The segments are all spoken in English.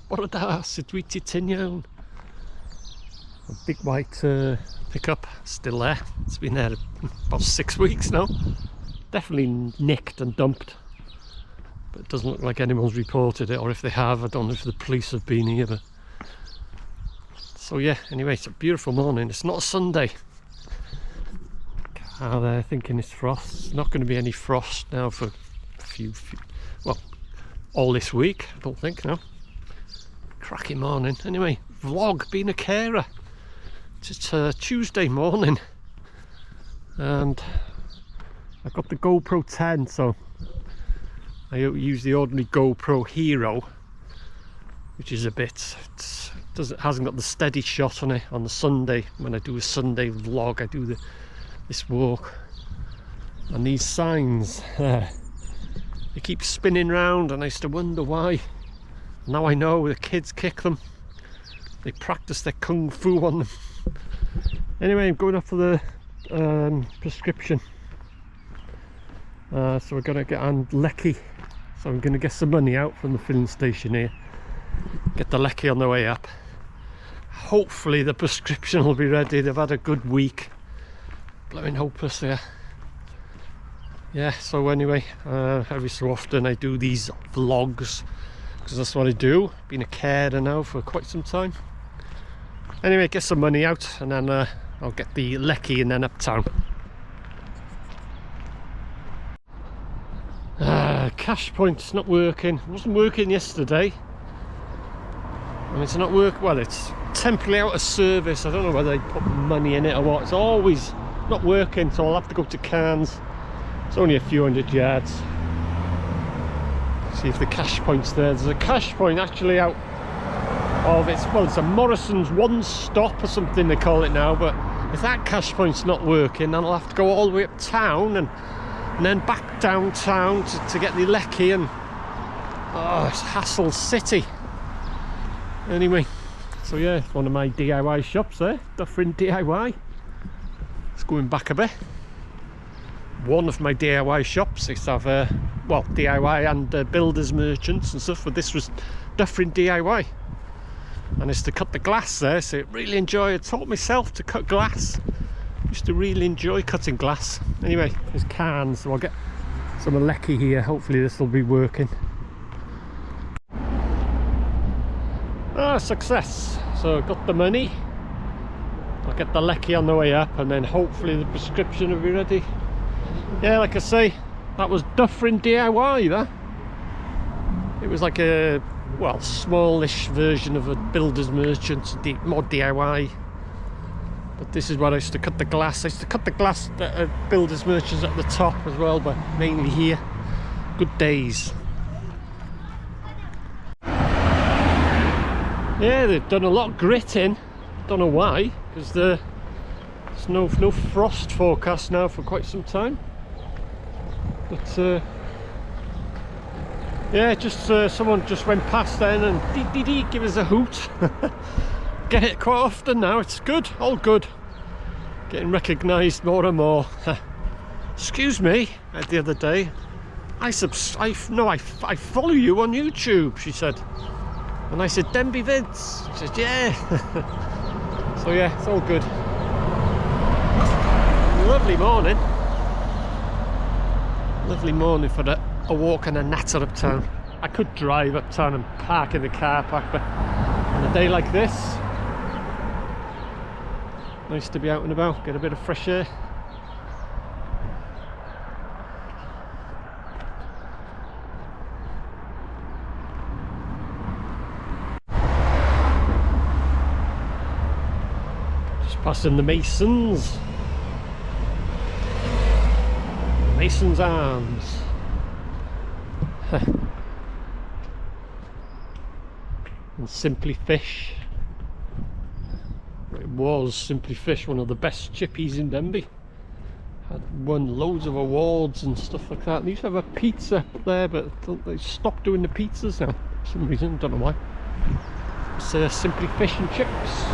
bore da, sut wyt ti ti'n iawn? A big white pickup, still there. It's been there about 6 weeks now. Definitely nicked and dumped. But it doesn't look like anyone's reported it, or if they have, I don't know if the police have been here. But so yeah, anyway, it's a beautiful morning. It's not a Sunday. Car there thinking it's frost. It's not going to be any frost now for a few well, all this week, I don't think, no. Cracking morning. Anyway, vlog, being a carer. It's Tuesday morning, and I've got the GoPro 10, so I use the ordinary GoPro Hero, which is a bit, hasn't got the steady shot on it. On the Sunday, when I do a Sunday vlog, I do this walk, and these signs, they keep spinning round, and I used to wonder why. Now I know, the kids kick them. They practice their kung fu on them. Anyway, I'm going up for the prescription. So we're going to get on lecky. So I'm going to get some money out from the filling station here. Get the lecky on the way up. Hopefully the prescription will be ready. They've had a good week. Blooming hopeless there. Yeah, so anyway, every so often I do these vlogs, because that's what I do. Been a carer now for quite some time. Anyway, get some money out, and then I'll get the lecky and then uptown. Cash point's not working. It wasn't working yesterday. I mean, it's not work. Well, it's temporarily out of service. I don't know whether they put money in it or what. It's always not working, so I'll have to go to Cairns. It's only a few hundred yards. See if the cash point's there. There's a cash point actually out of it's a Morrison's One Stop or something they call it now, but if that cash point's not working, then I'll have to go all the way uptown and then back downtown to get the lecky, and it's hassle city. Anyway, so yeah, it's one of my DIY shops there, Dufferin DIY. It's going back a bit. One of my DIY shops. I used to have well, DIY and builders merchants and stuff, but this was Dufferin DIY. And I used to cut the glass there, so I really enjoy it. I taught myself to cut glass. I used to really enjoy cutting glass. Anyway, there's cans, so I'll get some lecky here. Hopefully this will be working. Success. So I've got the money. I'll get the lecky on the way up, and then hopefully the prescription will be ready. Yeah, like I say, that was Dufferin DIY, that. It was like a, well, smallish version of a builder's merchant, more DIY. But this is what I used to cut the glass. I used to cut the glass at builder's merchants at the top as well, but mainly here. Good days. Yeah, they've done a lot of gritting. Don't know why, because there's no frost forecast now for quite some time. But yeah, just someone just went past then and dee give us a hoot. Get it quite often now. It's good, all good. Getting recognised more and more. Excuse me, the other day, I follow you on YouTube, she said. And I said, Denbigh Vids. She said, yeah. So yeah, it's all good. Lovely morning. Lovely morning for a walk and a natter uptown. I could drive uptown and park in the car park, but on a day like this, nice to be out and about, get a bit of fresh air. Just passing the Masons. Mason's Arms. And Simply Fish. It was Simply Fish, one of the best chippies in Denbigh. Had won loads of awards and stuff like that. They used to have a pizza up there, but they stopped doing the pizzas now for some reason, don't know why. It's Simply Fish and Chips.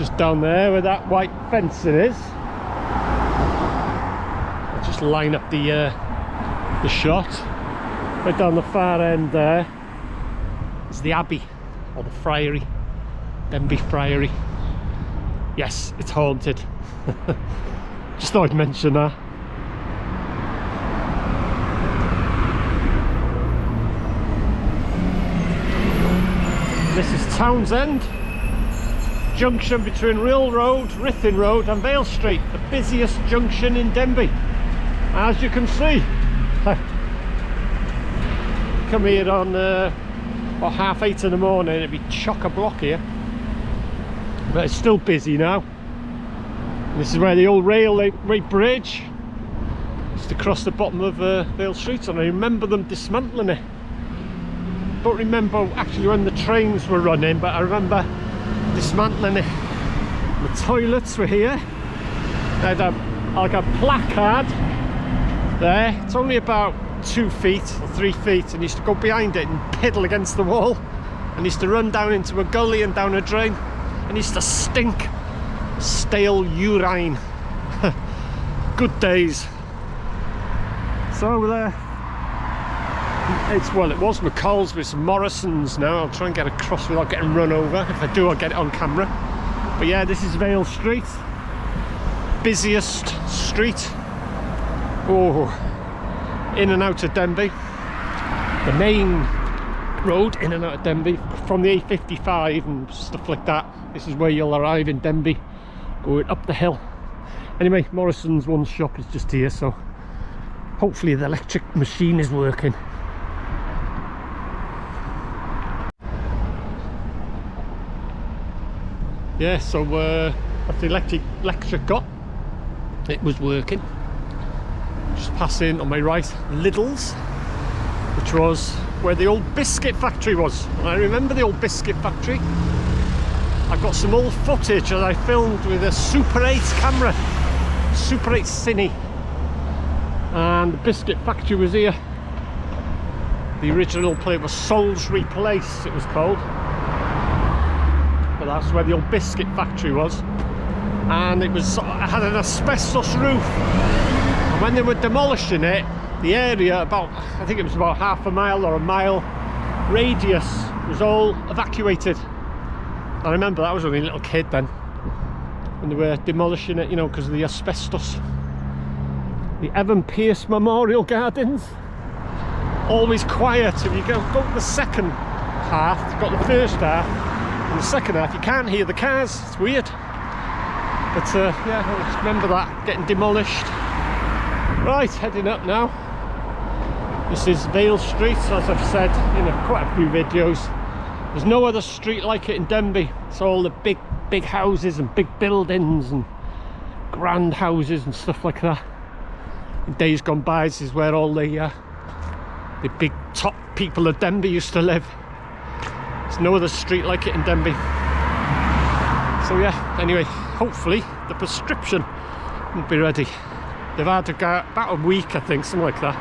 just down there where that white fencing is. I'll just line up the shot. Right down the far end there is the abbey, or the friary, Denbigh Friary. Yes, it's haunted. Just thought I'd mention that. This is Townsend, junction between Rill Road, Ruthin Road and Vale Street, the busiest junction in Denbigh, as you can see. Come here on about 8:30 in the morning, it'd be chock-a-block here, but it's still busy now. This is where the old railway bridge used to cross the bottom of Vale Street, and I remember them dismantling it. Don't remember actually when the trains were running, but I remember dismantling it. The toilets were here. They had like a placard there. It's only about 2 feet or 3 feet, and used to go behind it and piddle against the wall, and used to run down into a gully and down a drain, and used to stink stale urine. Good days. So there. It was McCall's, but it's Morrison's now. I'll try and get across without getting run over. If I do, I'll get it on camera. But yeah, this is Vale Street, busiest street. Oh, in and out of Denbigh. The main road in and out of Denbigh from the A55 and stuff like that. This is where you'll arrive in Denbigh, going up the hill. Anyway, Morrison's one shop is just here, so hopefully the electric machine is working. Yeah, so after the electric got, it was working. Just passing on my right, Lidl's, which was where the old biscuit factory was. And I remember the old biscuit factory. I've got some old footage that I filmed with a Super 8 camera, Super 8 Cine, and the biscuit factory was here. The original place was Salisbury Place, it was called. But that's where the old biscuit factory was, and it had an asbestos roof. And when they were demolishing it, the area about, I think it was about half a mile or a mile radius, was all evacuated. I remember that. I was only a little kid then when they were demolishing it, you know, because of the asbestos. The Evan Pearce Memorial Gardens, always quiet. If you go to the second half, you've got the first half. In the second half, you can't hear the cars. It's weird. But yeah, I just remember that getting demolished. Right, heading up now. This is Vale Street, as I've said in quite a few videos. There's no other street like it in Denbigh. It's all the big houses and big buildings and grand houses and stuff like that. In days gone by, this is where all the big top people of Denbigh used to live. There's no other street like it in Denbigh. So yeah, anyway, hopefully the prescription will be ready. They've had about a week, I think, something like that.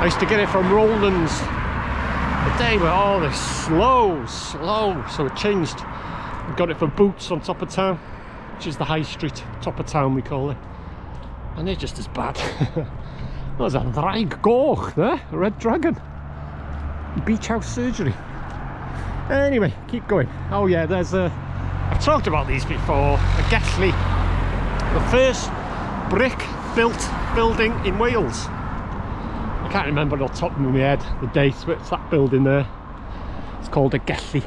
I used to get it from Roland's. But they were all slow. So it changed. I got it for Boots on top of town, which is the high street, top of town we call it. And they're just as bad. There's a Draig Goch there, a red dragon. Beach house surgery. Anyway, keep going. Oh yeah, there's I've talked about these before. The Gelli, the first brick built building in Wales. I can't remember off the top of my head the date, but it's that building there. It's called a Gelli.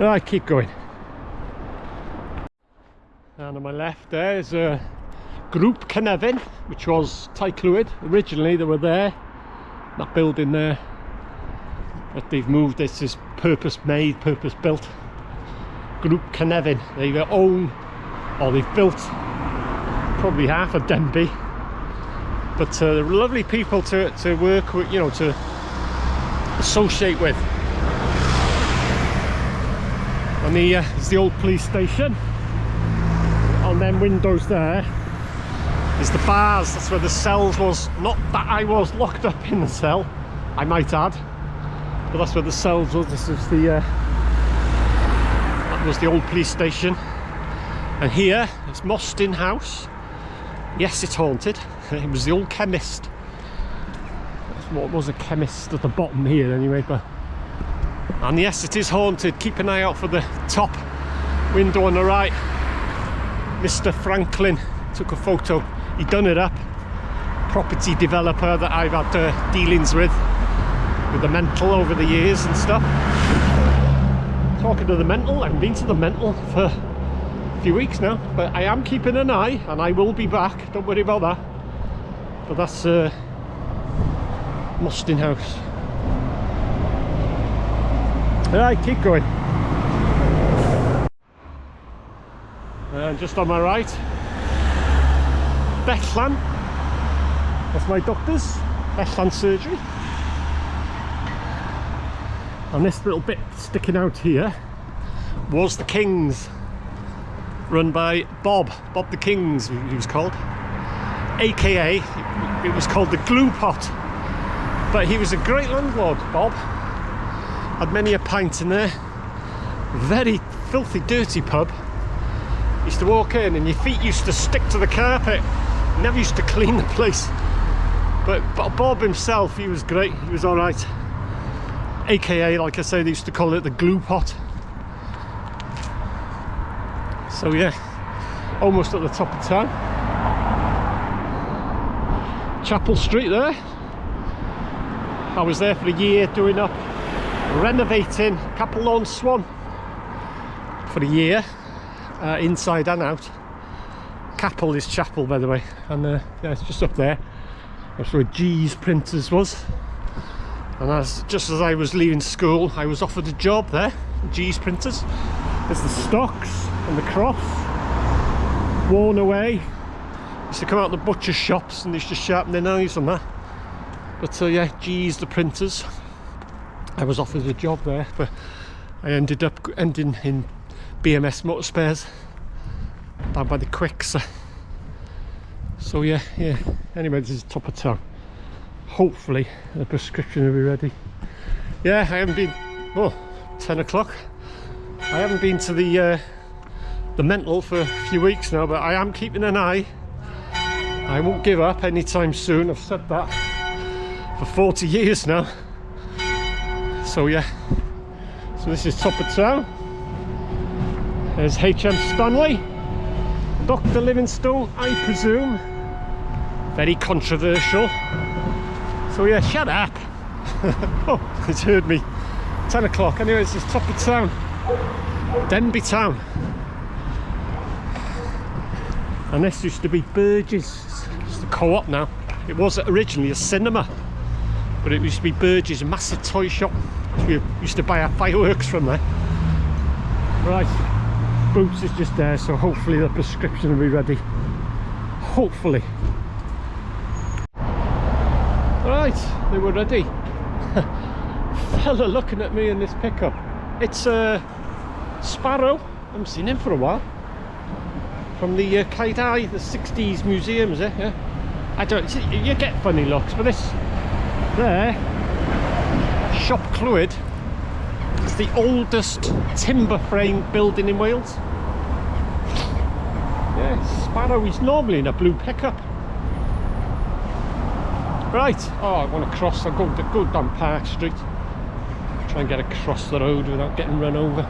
Right, keep going. And on my left there is a Group Cynefin, which was Tyclwyd. Originally they were there, that building there. But they've moved, this is purpose made, purpose built. Group Cynefin. They own, or they've built probably half of Denbigh. But they're lovely people to work with, you know, to associate with. And it's the old police station. On them windows there is the bars. That's where the cells was. Not that I was locked up in the cell, I might add. But that's where the cells was. This is the was the old police station, and here is Mostyn House. Yes, it's haunted. It was the old chemist. What was a chemist at the bottom here anyway, and yes, it is haunted. Keep an eye out for the top window on the right. Mr. Franklin took a photo. He done it up. Property developer that I've had dealings with the mental over the years and stuff. Talking to the mental, I haven't been to the mental for a few weeks now, but I am keeping an eye, and I will be back, don't worry about that. But that's Mostyn House. Right, keep going. And just on my right, Bethlan. That's my doctor's, Bethlan Surgery. And this little bit sticking out here was the King's, run by Bob the King's, he was called, aka it was called the Glue Pot. But he was a great landlord, Bob. Had many a pint in there. Very filthy, dirty pub. Used to walk in and your feet used to stick to the carpet. Never used to clean the place. But Bob himself, he was great. He was all right. AKA, like I say, they used to call it the Glue Pot. So yeah, almost at the top of town. Chapel Street there. I was there for a year doing up, renovating Capel Lawn Swan for a year, inside and out. Capel is chapel, by the way, and yeah, it's just up there. That's where G's Printers was. And just as I was leaving school, I was offered a job there, G's Printers. There's the stocks and the cross, worn away. Used to come out the butcher shops and they used to sharpen their knives on that. But yeah, G's the Printers. I was offered a job there, but I ended up ending in BMS Motor Spares down by the Quicks. So yeah. Anyway, this is top of town. Hopefully the prescription will be ready. Yeah, I haven't been. Oh, 10 o'clock. I haven't been to the mental for a few weeks now, but I am keeping an eye. I won't give up anytime soon. I've said that for 40 years now. So yeah, so this is top of town. There's HM Stanley, Dr. Livingstone, I presume. Very controversial. So yeah, shut up. Oh, it's heard me. 10 o'clock. Anyway, this is top of town. Denbigh Town. And this used to be Burgess. It's the co-op now. It was originally a cinema, but it used to be Burgess, a massive toy shop. We used to buy our fireworks from there. Right, Boots is just there, so hopefully the prescription will be ready. Hopefully. Right, they were ready. Fella looking at me in this pickup. It's Sparrow. I haven't seen him for a while. From the Kaidai, the 60s museums, yeah. I don't. You get funny looks, but this there, Shop Clwyd, is the oldest timber frame building in Wales. Yeah, Sparrow is normally in a blue pickup. Right. Oh, I want to cross. I'll go down Park Street. Try and get across the road without getting run over.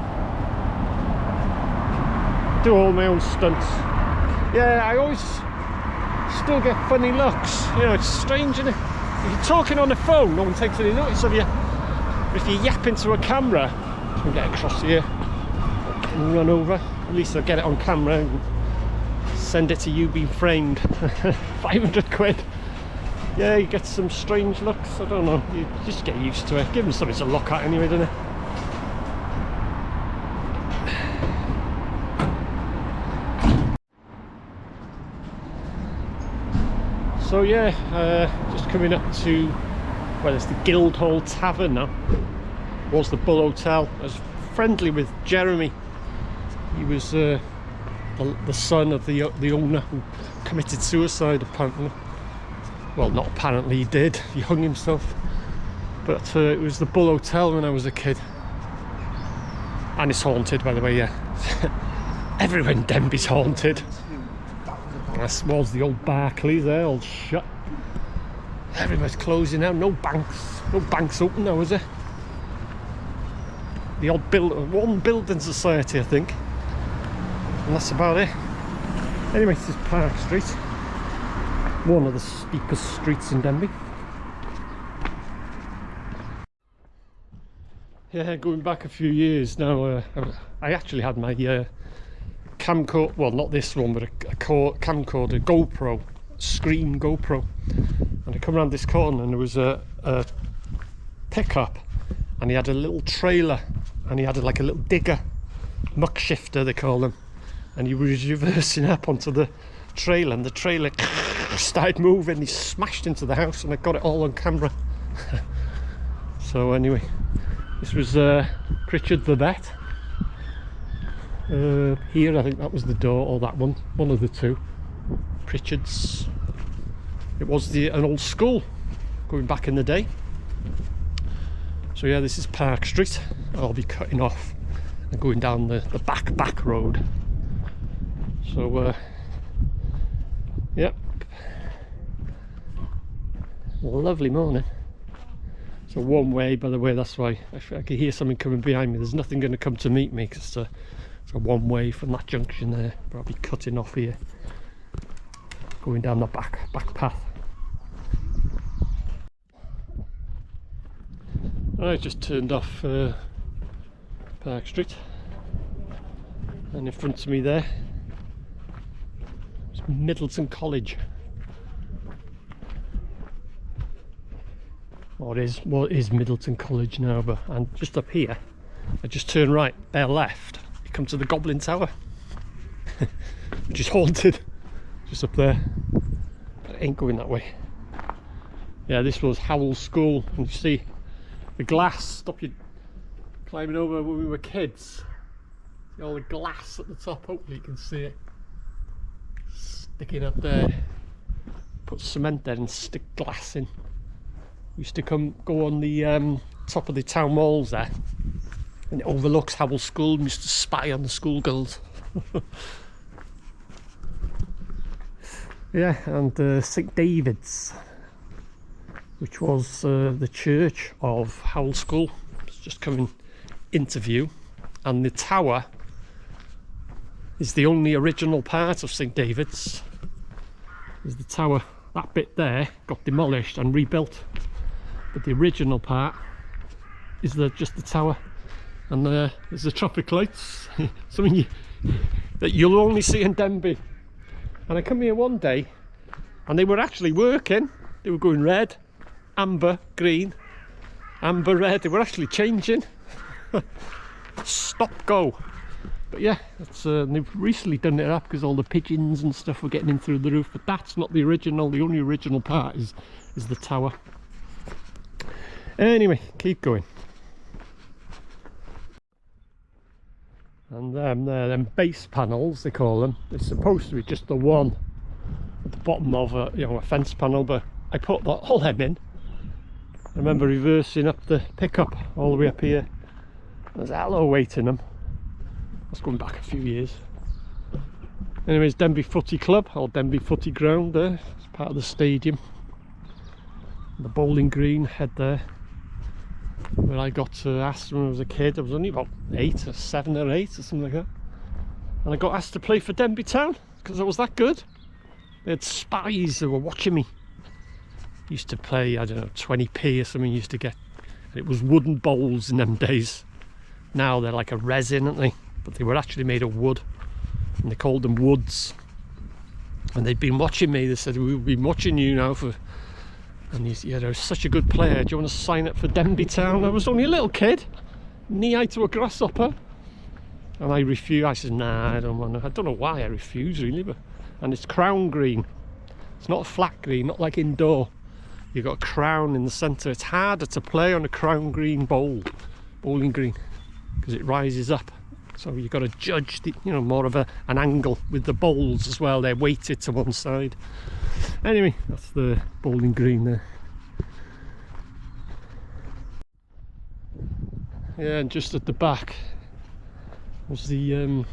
Do all my own stunts. Yeah, I always still get funny looks. You know, it's strange, isn't it? If you're talking on the phone, no one takes any notice of you. But if you yap into a camera, you can get across here and run over. At least I'll get it on camera and send it to you being framed. 500 quid. Yeah, you get some strange looks. I don't know. You just get used to it. Give them something to look at anyway, don't you? So yeah, just coming up to, well, it's the Guildhall Tavern now. It was the Bull Hotel. I was friendly with Jeremy. He was the son of the owner who committed suicide, apparently. Well, not apparently, he did. He hung himself. But it was the Bull Hotel when I was a kid. And it's haunted, by the way, yeah. Everywhere in Denbigh's haunted. That was the old Barclays there, all shut. Everywhere's closing now. No banks open now, is there? The odd one building society, I think, and that's about it. Anyway, this is Park Street, one of the steepest streets in Denbigh. Yeah, going back a few years now, I actually had my camcorder, well not this one, but a camcorder, GoPro, screen GoPro, and I come around this corner and there was a pickup, and he had a little trailer, and he had like a little digger, muck shifter they call them, and he was reversing up onto the trailer, and the trailer started moving. He smashed into the house, and I got it all on camera. So anyway, this was Pritchard the vet. Here I think that was the door, or that one of the two. Pritchard's. It was an old school going back in the day. So yeah, this is Park Street. I'll be cutting off and going down the back road. So yep, lovely morning. So one way, by the way, that's why I can hear something coming behind me. There's nothing going to come to meet me because it's a one way from that junction there, but I'll be cutting off here, going down the back path. I just turned off Park Street, and in front of me there is Middleton College. What is Middleton College now, but and just up here, I just turn right, bear left, you come to the Goblin Tower, which is haunted, just up there, but it ain't going that way. Yeah, this was Howell School, and you see the glass, stop you climbing over when we were kids. See all the glass at the top, hopefully you can see it sticking up there. Put cement there and stick glass in. We used to go on the top of the town walls there, and it overlooks Howell School. We used to spy on the schoolgirls. Yeah, and St David's, which was the church of Howell School. It's just coming into view, and the tower is the only original part of St David's. Is the tower, that bit there got demolished and rebuilt, but the original part is just the tower. And there's the traffic lights, something that you'll only see in Denbigh. And I come here one day and they were actually working. They were going red, amber, green, amber, red. They were actually changing. Stop, go. But yeah, they've recently done it up because all the pigeons and stuff were getting in through the roof. But that's not the original. The only original part is the tower. Anyway, keep going. And them base panels, they call them. It's supposed to be just the one at the bottom of a fence panel, but I put all them in. I remember reversing up the pickup all the way up here. There's a lot of weight in them. That's going back a few years. Anyways, Denbigh Footy Club, or Denbigh Footy Ground there. It's part of the stadium. The bowling green head there, where I got asked when I was a kid. I was only about 7 or 8 or something like that, and I got asked to play for Denbigh Town because I was that good. They had spies that were watching me. Used to play, I don't know, 20p or something used to get, and it was wooden bowls in them days. Now they're like a resin, aren't they? But they were actually made of wood, and they called them woods. And they'd been watching me. They said, we've been watching you now for, and he said, yeah, they're such a good player, do you want to sign up for Denbigh Town? I was only a little kid, knee-high to a grasshopper, and I refused. I said, nah, I don't want to. I don't know why I refused really, but, and it's crown green. It's not a flat green, not like indoor. You've got a crown in the centre. It's harder to play on a crown green bowling green, because it rises up. So you've got to judge the, more of an angle with the bowls as well. They're weighted to one side. Anyway, that's the bowling green there. Yeah, and just at the back, was the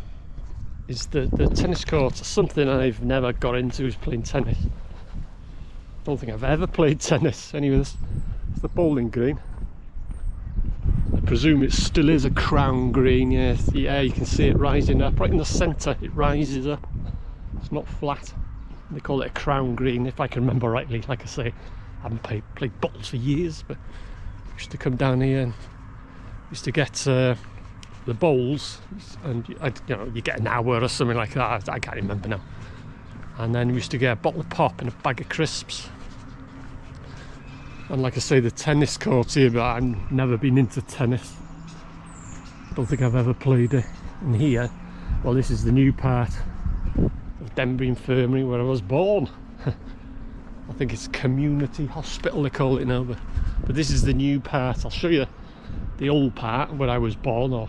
tennis court. Something I've never got into is playing tennis. Don't think I've ever played tennis. Anyway, it's the bowling green. I presume it still is a crown green. Yeah, you can see it rising up right in the centre. It rises up. It's not flat. They call it a crown green, if I can remember rightly. Like I say, I haven't played bowls for years, but I used to come down here and used to get the bowls, and you get an hour or something like that. I can't remember now. And then we used to get a bottle of pop and a bag of crisps. And like I say, the tennis court's here, but I've never been into tennis. Don't think I've ever played it. And here, well, this is the new part of Denbigh Infirmary where I was born. I think it's community hospital they call it now, but this is the new part. I'll show you the old part where I was born, or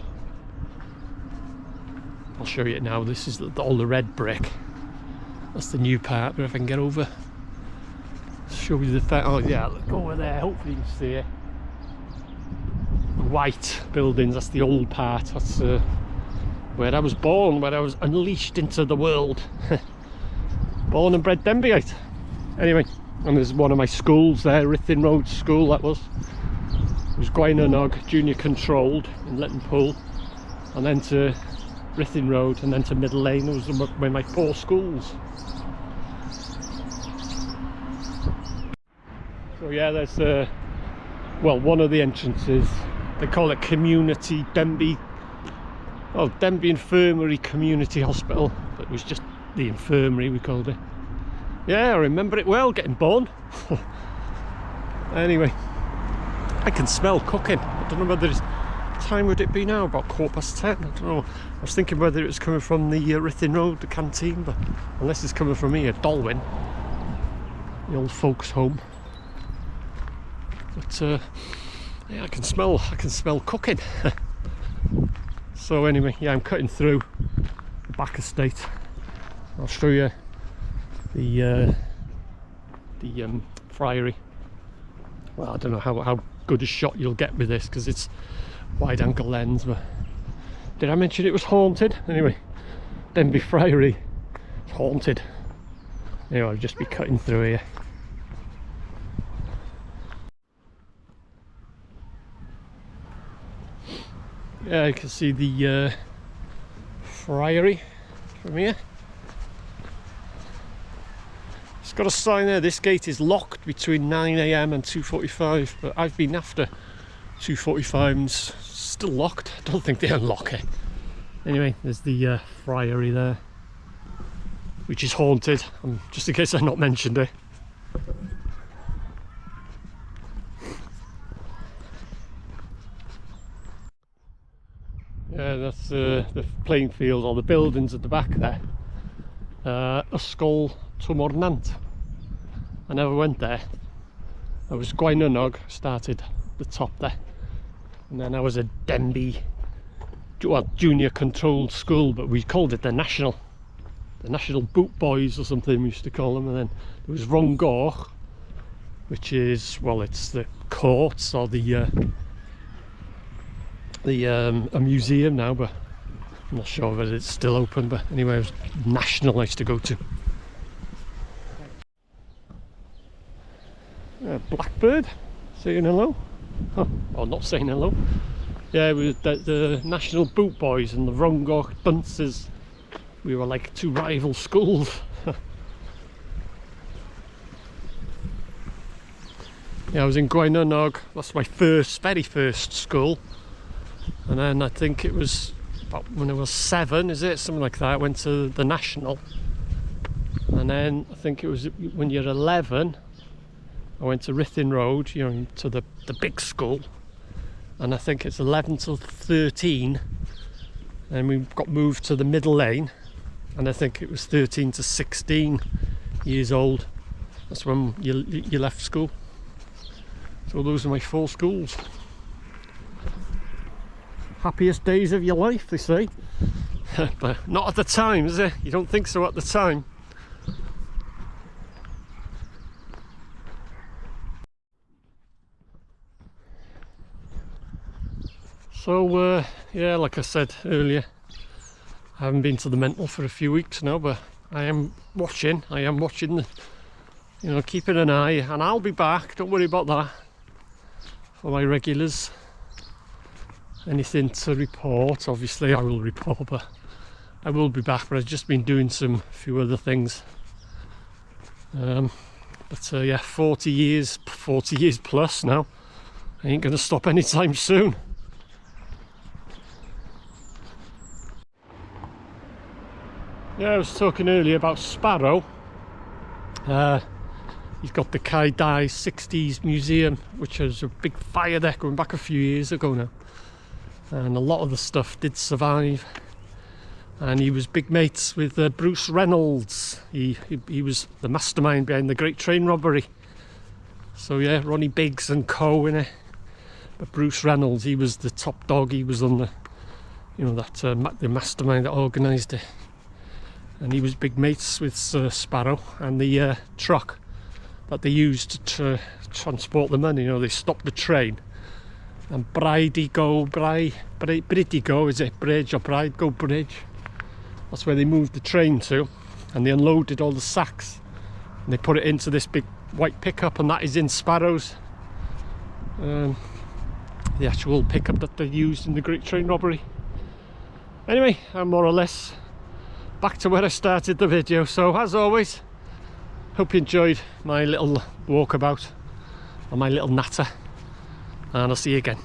I'll show you it now. This is all the red brick. That's the new part, but if I can get over, show you the fact. Oh yeah, look over there, hopefully you can see it. White buildings, that's the old part. That's where I was born, where I was unleashed into the world. Born and bred Denbighite. Anyway, and there's one of my schools there, Ruthin Road School that was. It was Gwynonnog Junior Controlled in Lettenpool, and then to Ruthin Road, and then to Middle Lane. Those were my 4 schools. So yeah, there's well, one of the entrances, they call it Community Denbigh, Denbigh Infirmary Community Hospital, but it was just the infirmary we called it. Yeah, I remember it well, getting born. Anyway, I can smell cooking. I don't know whether it's, what time would it be now? About 10:15. I don't know. I was thinking whether it was coming from the Ruthin Road, the canteen, but unless it's coming from here, Dolwyn, the old folks' home. But yeah, I can smell cooking. So anyway, yeah, I'm cutting through the back estate. I'll show you the friary. Well, I don't know how good a shot you'll get with this because it's wide angle lens, but did I mention it was haunted? Anyway, Denbigh Friary is haunted. Anyway, I'll just be cutting through here. Yeah, you can see the friary from here. It's got a sign there, this gate is locked between 9 AM and 2:45, but I've been after 2:45 and it's still locked. I don't think they unlock it. Anyway, there's the friary there, which is haunted, just in case I've not mentioned it. Yeah, that's the playing field, or the buildings at the back there. Ysgol Twmornant. I never went there. I was Gwynonnog, started at the top there, and then I was a Denbigh, well, junior controlled school, but we called it the national boot boys or something we used to call them. And then there was Rhonggoch, which is, well, it's the courts, or a museum now, but I'm not sure whether it's still open. But anyway, it was national I used to go to. Blackbird saying hello. Oh, or not saying hello. Yeah, it was the national boot boys and the Rhonggoch dunces. We were like 2 rival schools. Yeah, I was in Gwynonnog. That's my very first school. And then I think it was about when I was 7, is it? Something like that. I went to the national. And then I think it was when you're 11, I went to Ruthin Road, you know, to the big school. And I think it's 11 till 13. And we got moved to the Middle Lane. And I think it was 13 to 16 years old. That's when you left school. So those are my 4 schools. Happiest days of your life, they say. But not at the time, is it? You don't think so at the time. So yeah, like I said earlier, I haven't been to the mental for a few weeks now, but I am watching the, you know, keeping an eye, and I'll be back, don't worry about that, for my regulars. Anything to report, obviously I will report, but I will be back. But I've just been doing a few other things. Yeah, 40 years plus now. I ain't gonna stop anytime soon. Yeah, I was talking earlier about Sparrow. He's got the Kai-Dai 60s museum, which was a big fire there going back a few years ago now. And a lot of the stuff did survive. And he was big mates with Bruce Reynolds. He was the mastermind behind the Great Train Robbery. So yeah, Ronnie Biggs and co in it. But Bruce Reynolds, he was the top dog. He was on the, you know, that the mastermind that organised it. And he was big mates with Sparrow, and the truck that they used to transport the money. You know, they stopped the train. And Bridego, is it? Bridge or Bridego Bridge? That's where they moved the train to, and they unloaded all the sacks. And they put it into this big white pickup, and that is in Sparrow's. The actual pickup that they used in the Great Train Robbery. Anyway, I'm more or less back to where I started the video. So as always, hope you enjoyed my little walkabout, or my little natter. And I'll see you again.